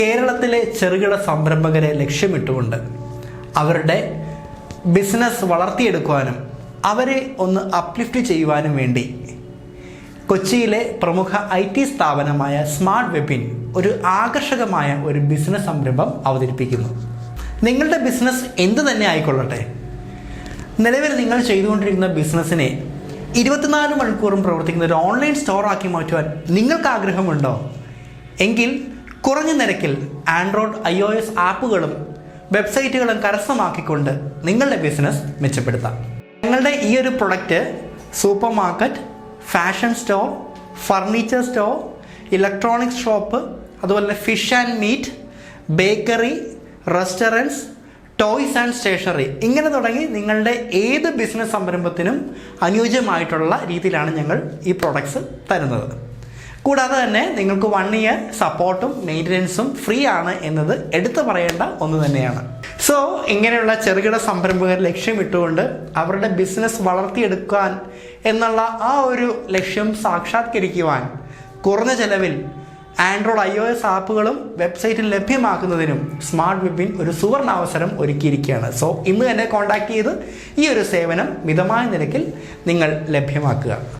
കേരളത്തിലെ ചെറുകിട സംരംഭകരെ ലക്ഷ്യമിട്ടുകൊണ്ട് അവരുടെ ബിസിനസ് വളർത്തിയെടുക്കുവാനും അവരെ ഒന്ന് അപ്ലിഫ്റ്റ് ചെയ്യുവാനും വേണ്ടി കൊച്ചിയിലെ പ്രമുഖ IT സ്ഥാപനമായ സ്മാർട്ട് വെബിൻ ഒരു ആകർഷകമായ ഒരു ബിസിനസ് സംരംഭം അവതരിപ്പിക്കുന്നു. നിങ്ങളുടെ ബിസിനസ് എന്തു തന്നെ ആയിക്കൊള്ളട്ടെ, നിലവിൽ നിങ്ങൾ ചെയ്തുകൊണ്ടിരിക്കുന്ന ബിസിനസ്സിനെ 24 മണിക്കൂറും പ്രവർത്തിക്കുന്ന ഒരു ഓൺലൈൻ സ്റ്റോർ ആക്കി മാറ്റുവാൻ നിങ്ങൾക്ക് ആഗ്രഹമുണ്ടോ? എങ്കിൽ കുറഞ്ഞ നിരക്കിൽ ആൻഡ്രോയിഡ് iOs ആപ്പുകളും വെബ്സൈറ്റുകളും കരസ്ഥമാക്കിക്കൊണ്ട് നിങ്ങളുടെ ബിസിനസ് മെച്ചപ്പെടുത്താം. ഞങ്ങളുടെ ഈ ഒരു product supermarket, fashion store, furniture store, electronics shop, അതുപോലെ fish and meat, bakery, restaurants, toys and stationery, ഇങ്ങനെ തുടങ്ങി നിങ്ങളുടെ ഏത് ബിസിനസ് സംരംഭത്തിനും അനുയോജ്യമായിട്ടുള്ള രീതിയിലാണ് ഞങ്ങൾ ഈ പ്രോഡക്ട്സ് തരുന്നത്. കൂടാതെ തന്നെ നിങ്ങൾക്ക് 1 ഇയർ സപ്പോർട്ടും മെയിൻ്റനൻസും ഫ്രീ ആണ് എന്നത് എടുത്തു പറയേണ്ട ഒന്ന് തന്നെയാണ്. സോ ഇങ്ങനെയുള്ള ചെറുകിട സംരംഭകർ ലക്ഷ്യമിട്ടുകൊണ്ട് അവരുടെ ബിസിനസ് വളർത്തിയെടുക്കാൻ എന്നുള്ള ആ ഒരു ലക്ഷ്യം സാക്ഷാത്കരിക്കുവാൻ കുറഞ്ഞ ചെലവിൽ ആൻഡ്രോയിഡ് iOS ആപ്പുകളും വെബ്സൈറ്റിൽ ലഭ്യമാക്കുന്നതിനും സ്മാർട്ട് വെബിൻ ഒരു സുവർണാവസരം ഒരുക്കിയിരിക്കുകയാണ്. സോ ഇന്ന് തന്നെ കോൺടാക്ട് ചെയ്ത് ഈ ഒരു സേവനം മിതമായ നിരക്കിൽ നിങ്ങൾ ലഭ്യമാക്കുക.